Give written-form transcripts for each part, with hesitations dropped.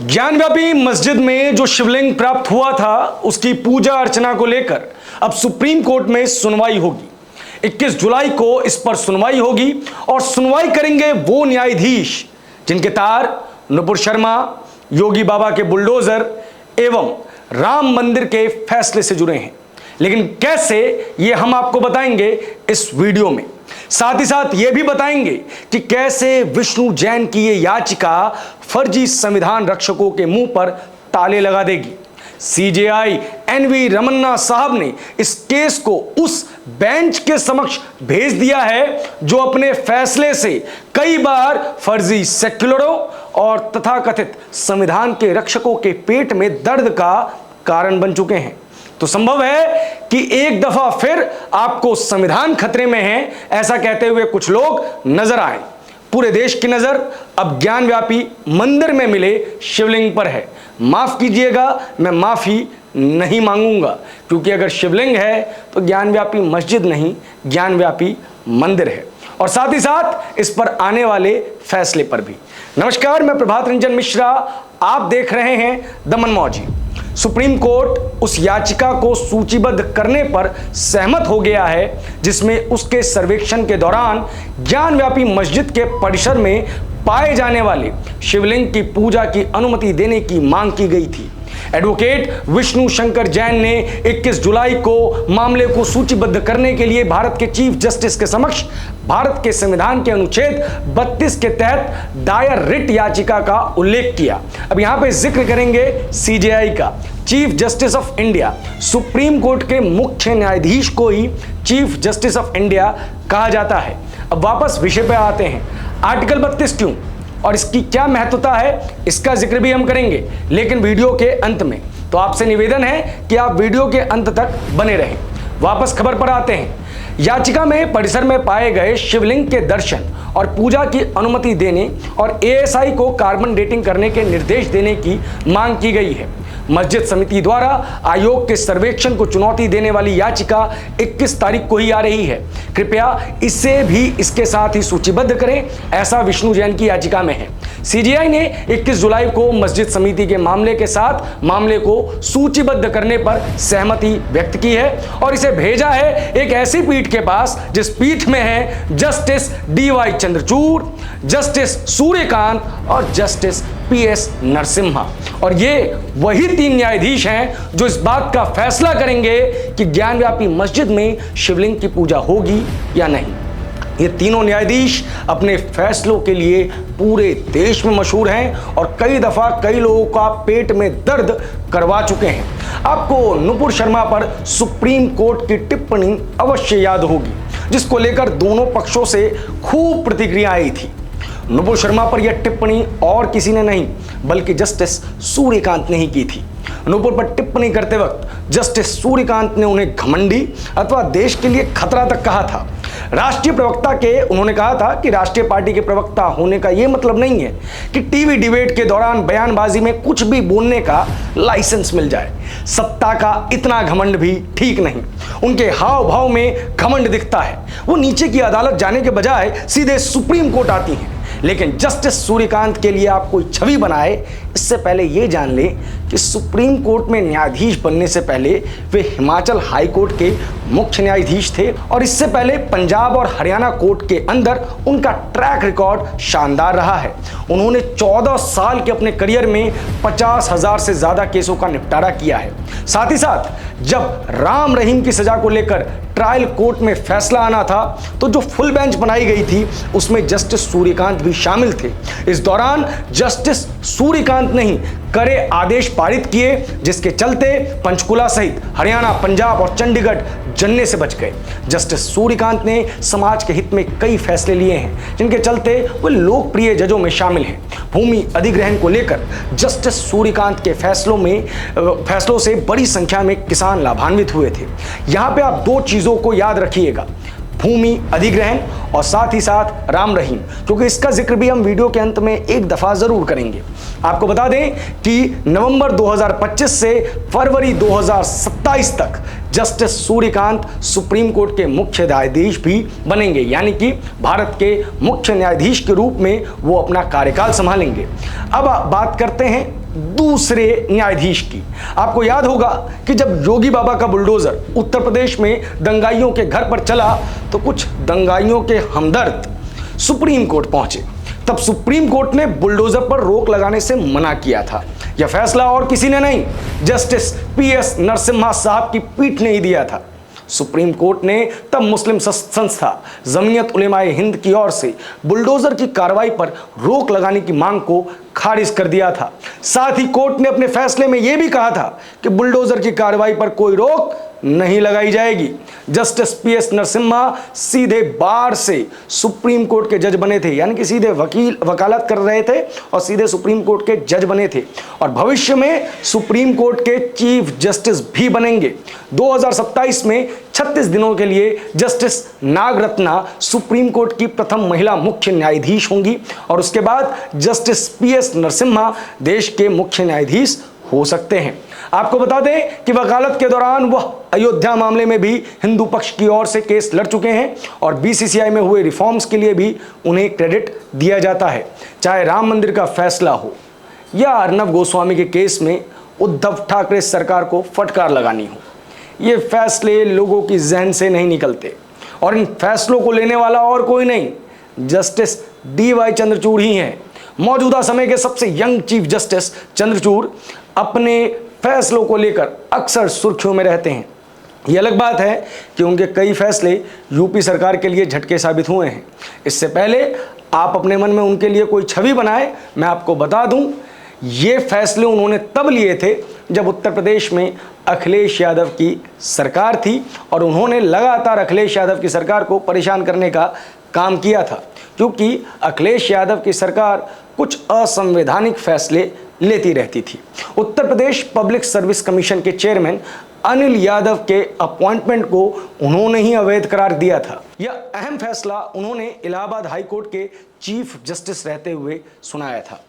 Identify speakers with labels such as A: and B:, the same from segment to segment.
A: ज्ञानव्यापी मस्जिद में जो शिवलिंग प्राप्त हुआ था उसकी पूजा अर्चना को लेकर अब सुप्रीम कोर्ट में सुनवाई होगी। 21 जुलाई को इस पर सुनवाई होगी और सुनवाई करेंगे वो न्यायाधीश जिनके तार नुपुर शर्मा, योगी बाबा के बुलडोजर एवं राम मंदिर के फैसले से जुड़े हैं। लेकिन कैसे, ये हम आपको बताएंगे इस वीडियो में। साथ ही साथ ये भी बताएंगे कि कैसे विष्णु जैन की ये याचिका फर्जी संविधान रक्षकों के मुंह पर ताले लगा देगी। सीजेआई एनवी रमन्ना साहब ने इस केस को उस बेंच के समक्ष भेज दिया है जो अपने फैसले से कई बार फर्जी सेक्युलरों और तथाकथित संविधान के रक्षकों के पेट में दर्द का कारण बन चुके हैं। तो संभव है कि एक दफा फिर आपको संविधान खतरे में है, ऐसा कहते हुए कुछ लोग नजर आए। पूरे देश की नजर अब ज्ञानव्यापी मंदिर में मिले शिवलिंग पर है। माफ कीजिएगा, मैं माफी नहीं मांगूंगा, क्योंकि अगर शिवलिंग है तो ज्ञानव्यापी मस्जिद नहीं, ज्ञानव्यापी मंदिर है। और साथ ही साथ इस पर आने वाले फैसले पर भी। नमस्कार, मैं प्रभात रंजन मिश्रा, आप देख रहे हैं द मनमौजी। सुप्रीम कोर्ट उस याचिका को सूचीबद्ध करने पर सहमत हो गया है जिसमें उसके सर्वेक्षण के दौरान ज्ञानव्यापी मस्जिद के परिसर में पाए जाने वाले शिवलिंग की पूजा की अनुमति देने की मांग की गई थी। एडवोकेट विष्णु शंकर जैन ने 21 जुलाई को मामले को सूचीबद्ध करने के लिए भारत के चीफ जस्टिस के समक्ष भारत के संविधान के अनुच्छेद 32 के तहत दायर रिट याचिका का उल्लेख किया। अब यहां पे जिक्र करेंगे सीजेआई का। Chief justice of India, supreme court के मुख्य न्यायाधीश को ही चीफ जस्टिस ऑफ इंडिया कहा जाता है। अब वापस विषय पे आते हैं। आर्टिकल 32 क्यों और इसकी क्या महत्वता है, इसका जिक्र भी हम करेंगे, लेकिन वीडियो के अंत में। तो आपसे निवेदन है कि आप वीडियो के अंत तक बने रहें। वापस खबर पर आते हैं। याचिका में परिसर में पाए गए शिवलिंग के दर्शन और पूजा की अनुमति देने और एएसआई को कार्बन डेटिंग करने के निर्देश देने की मांग की गई है। मस्जिद समिति द्वारा आयोग के सर्वेक्षण को चुनौती देने वाली याचिका 21 तारीख को ही आ रही है। कृपया इसे भी इसके साथ ही सूचीबद्ध करें, ऐसा विष्णु जैन की याचिका में है। सीजेआई ने 21 जुलाई को मस्जिद समिति के मामले के साथ मामले को सूचीबद्ध करने पर सहमति व्यक्त की है और इसे भेजा है एक ऐसी पीठ के पास जिस पीठ में है justice DY Chandrachud, justice Suryakant और जस्टिस पीएस नरसिम्हा। और ये वही 3 न्यायाधीश हैं जो इस बात का फैसला करेंगे कि ज्ञानव्यापी मस्जिद में शिवलिंग की पूजा होगी या नहीं। ये तीनों न्यायाधीश अपने फैसलों के लिए पूरे देश में मशहूर हैं और कई दफा कई लोगों का पेट में दर्द करवा चुके हैं। आपको नुपुर शर्मा पर सुप्रीम कोर्ट की टिप्पणी अवश्य याद होगी, जिसको लेकर दोनों पक्षों से खूब प्रतिक्रिया आई थी। नुपुर शर्मा पर यह टिप्पणी और किसी ने नहीं बल्कि जस्टिस सूर्यकांत ने ही की थी। नुपुर पर टिप्पणी करते वक्त जस्टिस सूर्यकांत ने उन्हें घमंडी अथवा देश के लिए खतरा तक कहा था। राष्ट्रीय प्रवक्ता के उन्होंने कहा था कि राष्ट्रीय पार्टी के प्रवक्ता होने का यह मतलब नहीं है कि टीवी डिबेट के दौरान बयानबाजी में कुछ भी बोलने का लाइसेंस मिल जाए। सत्ता का इतना घमंड भी ठीक नहीं। उनके हाव भाव में घमंड दिखता है। वो नीचे की अदालत जाने के बजाय सीधे सुप्रीम कोर्ट आती हैं। लेकिन जस्टिस सूर्यकांत के लिए आप कोई छवि बनाए, इससे पहले ये जान लें कि सुप्रीम कोर्ट में न्यायाधीश बनने से पहले वे हिमाचल हाई कोर्ट के मुख्य न्यायाधीश थे और इससे पहले पंजाब और हरियाणा कोर्ट के अंदर उनका ट्रैक रिकॉर्ड शानदार रहा है। उन्होंने 14 साल के अपने करियर में 50,000 से ज्यादा केसों का निपटारा किया है। साथ ही साथ जब राम रहीम की सजा को लेकर ट्रायल कोर्ट में फैसला आना था तो जो फुल बेंच बनाई गई थी उसमें जस्टिस सूर्यकांत भी शामिल थे। इस दौरान जस्टिस सूर्यकांत ने ही कड़े आदेश पारित किए, जिसके चलते पंचकुला सहित हरियाणा, पंजाब और चंडीगढ़ जलने से बच गए। जस्टिस सूर्यकांत ने समाज के हित में कई फैसले लिए हैं जिनके चलते वे लोकप्रिय जजों में शामिल हैं। भूमि अधिग्रहण को लेकर जस्टिस सूर्यकांत के फैसलों से बड़ी संख्या में किसान लाभान्वित हुए थे। यहाँ पे आप 2 चीजों को याद रखिएगा, भूमि अधिग्रहण और साथ ही साथ राम रहीम, क्योंकि इसका जिक्र भी हम वीडियो के अंत में एक दफा जरूर करेंगे। आपको बता दें कि नवंबर 2025 से फरवरी 2027 तक जस्टिस सूर्यकांत सुप्रीम कोर्ट के मुख्य न्यायाधीश भी बनेंगे, यानी कि भारत के मुख्य न्यायाधीश के रूप में वो अपना कार्यकाल संभालेंगे। अब बात करते हैं दूसरे न्यायाधीश की। आपको याद होगा कि जब योगी बाबा का बुलडोजर उत्तर प्रदेश में दंगाइयों के घर पर चला तो कुछ दंगाइयों के हमदर्द सुप्रीम कोर्ट पहुंचे। तब सुप्रीम कोर्ट ने बुलडोजर पर रोक लगाने से मना किया था। यह फैसला और किसी ने नहीं, जस्टिस पीएस नरसिम्हा साहब की पीठ ने ही दिया था। सुप्रीम कोर्ट ने तब मुस्लिम संस्था जमीयत उलेमाए हिंद की ओर से बुलडोजर की कार्रवाई पर रोक लगाने की मांग को खारिज कर दिया था। साथ ही कोर्ट ने अपने फैसले में यह भी कहा था कि बुलडोजर की कार्रवाई पर कोई रोक नहीं लगाई जाएगी। जस्टिस पीएस नरसिम्हा सीधे बार से सुप्रीम कोर्ट के जज बने थे, यानी कि सीधे वकालत कर रहे थे और सीधे सुप्रीम कोर्ट के जज बने थे और भविष्य में सुप्रीम कोर्ट के चीफ जस्टिस भी बनेंगे। 2027 में 36 दिनों के लिए जस्टिस नागरत्ना सुप्रीम कोर्ट की प्रथम महिला मुख्य न्यायाधीश होंगी और उसके बाद जस्टिस पीएस नरसिम्हा देश के मुख्य न्यायाधीश हो सकते हैं। आपको बता दें कि वकालत के दौरान वह अयोध्या मामले में भी हिंदू पक्ष की ओर से केस लड़ चुके हैं और बीसीसीआई में हुए रिफॉर्म्स के लिए भी उन्हें क्रेडिट दिया जाता है। चाहे राम मंदिर का फैसला हो या अर्नब गोस्वामी के केस में उद्धव ठाकरे सरकार को फटकार लगानी हो, ये फैसले लोगों की जहन से नहीं निकलते और इन फैसलों को लेने वाला और कोई नहीं, जस्टिस डीवाई चंद्रचूड़ ही हैं। मौजूदा समय के सबसे यंग चीफ जस्टिस चंद्रचूड़ अपने फैसलों को लेकर अक्सर सुर्खियों में रहते हैं। ये अलग बात है कि उनके कई फैसले यूपी सरकार के लिए झटके साबित हुए हैं। इससे पहले आप अपने मन में उनके लिए कोई छवि बनाए, मैं आपको बता दूं, ये फैसले उन्होंने तब लिए थे जब उत्तर प्रदेश में अखिलेश यादव की सरकार थी और उन्होंने लगातार अखिलेश यादव की सरकार को परेशान करने का काम किया था, क्योंकि अखिलेश यादव की सरकार कुछ असंवैधानिक फैसले लेती रहती थी। Uttar Pradesh public service commission के चेयरमैन अनिल यादव के अपॉइंटमेंट को उन्होंने ही अवैध करार दिया था। यह अहम फैसला उन्होंने इलाहाबाद हाई कोर्ट के चीफ जस्टिस रहते हुए सुनाया था।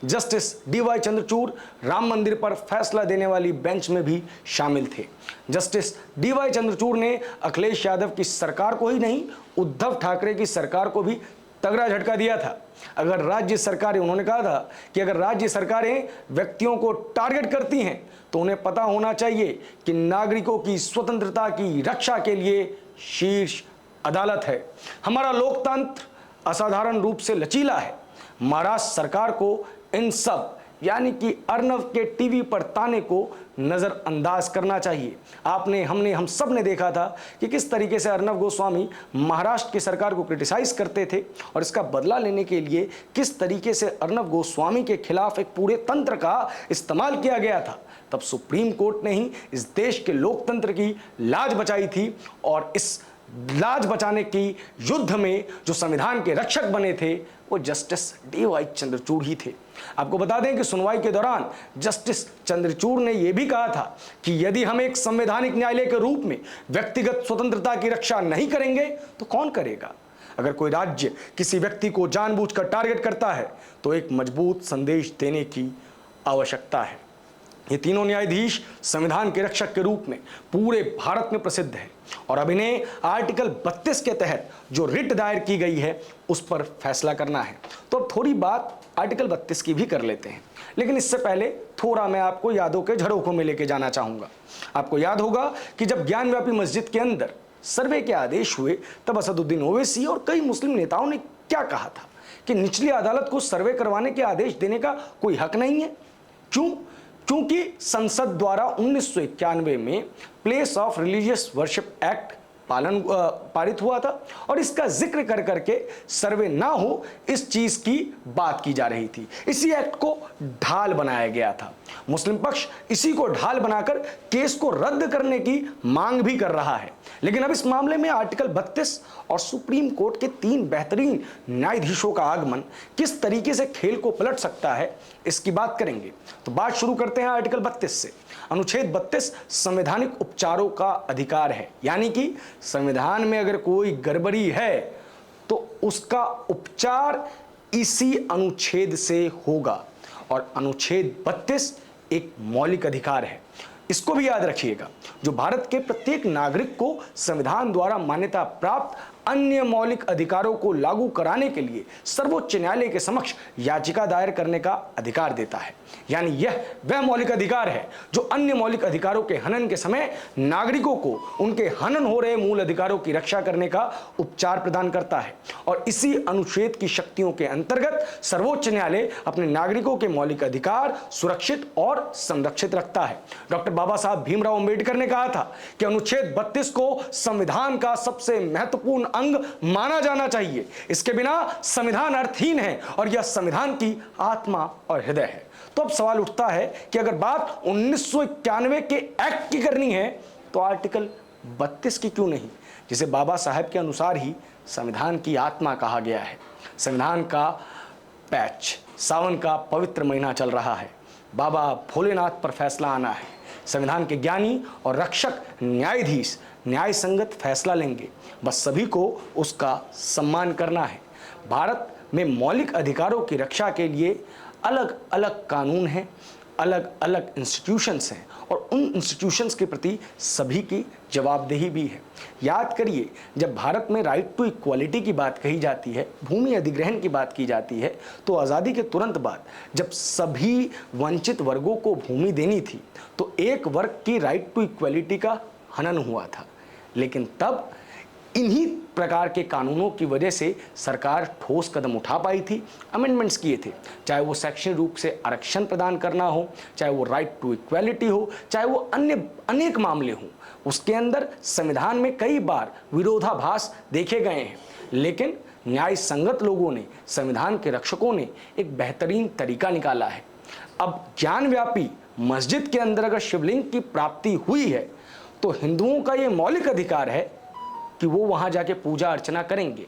A: जस्टिस डीवाई चंद्रचूड़ राम मंदिर पर फैसला देने वाली बेंच में भी शामिल थे। जस्टिस डीवाई चंद्रचूड़ ने अखिलेश यादव की सरकार को ही नहीं, उद्धव ठाकरे की सरकार को भी तगड़ा झटका दिया था। अगर राज्य सरकारें, उन्होंने कहा था कि अगर राज्य सरकारें व्यक्तियों को टारगेट करती हैं तो उन्हें पता होना चाहिए कि नागरिकों की स्वतंत्रता की रक्षा के लिए शीर्ष अदालत है। हमारा लोकतंत्र असाधारण रूप से लचीला है। महाराष्ट्र सरकार को इन सब यानी कि अर्नब के टीवी पर ताने को नजरअंदाज करना चाहिए। हम सब ने देखा था कि किस तरीके से अर्नब गोस्वामी महाराष्ट्र की सरकार को क्रिटिसाइज करते थे और इसका बदला लेने के लिए किस तरीके से अर्नब गोस्वामी के खिलाफ एक पूरे तंत्र का इस्तेमाल किया गया था। तब सुप्रीम कोर्ट ने ही इस देश के लोकतंत्र की लाज बचाई थी और इस लाज बचाने की युद्ध में जो संविधान के रक्षक बने थे वो जस्टिस डीवाई चंद्रचूड़ ही थे। आपको बता दें कि सुनवाई के दौरान जस्टिस चंद्रचूड़ ने यह भी कहा था कि यदि हम एक संवैधानिक न्यायालय के रूप में व्यक्तिगत स्वतंत्रता की रक्षा नहीं करेंगे तो कौन करेगा। अगर कोई राज्य किसी व्यक्ति को जानबूझकर टारगेट करता है तो एक मजबूत संदेश देने की आवश्यकता है। ये तीनों न्यायाधीश संविधान के रक्षक के रूप में पूरे भारत में प्रसिद्ध हैं और अब इन्हें आर्टिकल 32 के तहत जो रिट दायर की गई है उस पर फैसला करना है। तो अब थोड़ी बात आर्टिकल 32 की भी कर लेते हैं, लेकिन इससे पहले थोड़ा मैं आपको यादों के झरोखों में लेके जाना चाहूँगा। आपको याद होगा कि जब ज्ञानव्यापी मस्जिद के अंदर सर्वे के आदेश हुए तब असदुद्दीन ओवैसी और कई मुस्लिम नेताओं ने क्या कहा था कि निचली अदालत को सर्वे करवाने के आदेश देने का कोई हक नहीं है। क्यों? क्योंकि संसद द्वारा 1991 में place of religious worship act पारित हुआ था और इसका जिक्र कर करके सर्वे ना हो इस चीज की बात की जा रही थी। इसी एक्ट को ढाल बनाया गया था। मुस्लिम पक्ष इसी को ढाल बनाकर केस को रद्द करने की मांग भी कर रहा है। लेकिन अब इस मामले में आर्टिकल 32 और सुप्रीम कोर्ट के 3 बेहतरीन न्यायाधीशों का आगमन किस तरीके से खेल को पलट सकता है इसकी बात करेंगे। तो बात शुरू करते हैं आर्टिकल 32 से। अनुच्छेद 32 संवैधानिक उपचारों का अधिकार है, यानी कि संविधान में अगर कोई गड़बड़ी है तो उसका उपचार इसी अनुच्छेद से होगा। और अनुच्छेद 32 एक मौलिक अधिकार है। इसको भी याद रखिएगा, जो भारत के प्रत्येक नागरिक को संविधान द्वारा मान्यता प्राप्त अन्य मौलिक अधिकारों को लागू कराने के लिए सर्वोच्च न्यायालय के समक्ष याचिका दायर करने का अधिकार देता है। यानी यह वह मौलिक अधिकार है जो अन्य मौलिक अधिकारों के हनन के समय नागरिकों को उनके हनन हो रहे मूल अधिकारों की रक्षा करने का उपचार प्रदान करता है। और इसी अनुच्छेद की शक्तियों के अंतर्गत सर्वोच्च न्यायालय अपने नागरिकों के मौलिक अधिकार सुरक्षित और संरक्षित रखता है। डॉक्टर बाबा साहब भीमराव अंबेडकर ने कहा था कि अनुच्छेद 32 को संविधान का सबसे महत्वपूर्ण अंग माना जाना चाहिए। इसके बिना संविधान अर्थहीन है और यह संविधान की आत्मा और हृदय है। तो अब सवाल उठता है कि अगर बात 1991 के एक्ट की करनी है तो आर्टिकल 32 की क्यों नहीं, जिसे बाबा साहब के अनुसार ही संविधान की आत्मा कहा गया है। संविधान का पैच, सावन का पवित्र महीना चल रहा है, बाबा भोलेनाथ पर फैसला आना है। संविधान के ज्ञानी और रक्षक न्यायाधीश न्याय संगत फैसला लेंगे, बस सभी को उसका सम्मान करना है। भारत में मौलिक अधिकारों की रक्षा के लिए अलग अलग कानून हैं, अलग अलग इंस्टीट्यूशंस हैं और उन इंस्टीट्यूशंस के प्रति सभी की जवाबदेही भी है। याद करिए, जब भारत में राइट टू इक्वालिटी की बात कही जाती है, भूमि अधिग्रहण की बात की जाती है, तो आज़ादी के तुरंत बाद जब सभी वंचित वर्गों को भूमि देनी थी तो एक वर्ग की राइट टू इक्वालिटी का हनन हुआ था। लेकिन तब इन्हीं प्रकार के कानूनों की वजह से सरकार ठोस कदम उठा पाई थी, अमेंडमेंट्स किए थे, चाहे वो शैक्षणिक रूप से आरक्षण प्रदान करना हो, चाहे वो राइट टू इक्वालिटी हो, चाहे वो अन्य अनेक मामले हों। उसके अंदर संविधान में कई बार विरोधाभास देखे गए हैं, लेकिन न्याय संगत लोगों ने, संविधान के रक्षकों ने एक बेहतरीन तरीका निकाला है। अब ज्ञानव्यापी मस्जिद के अंदर अगर शिवलिंग की प्राप्ति हुई है तो हिंदुओं का ये मौलिक अधिकार है कि वो वहाँ जाके पूजा अर्चना करेंगे,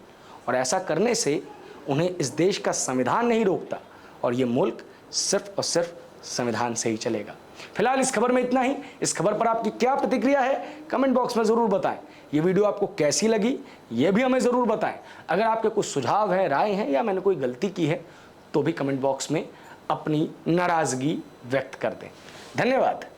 A: और ऐसा करने से उन्हें इस देश का संविधान नहीं रोकता और ये मुल्क सिर्फ और सिर्फ संविधान से ही चलेगा। फिलहाल इस खबर में इतना ही। इस खबर पर आपकी क्या प्रतिक्रिया है कमेंट बॉक्स में ज़रूर बताएं। ये वीडियो आपको कैसी लगी ये भी हमें ज़रूर बताएं। अगर आपके कुछ सुझाव हैं, राय हैं या मैंने कोई गलती की है तो भी कमेंट बॉक्स में अपनी नाराज़गी व्यक्त कर दें। धन्यवाद।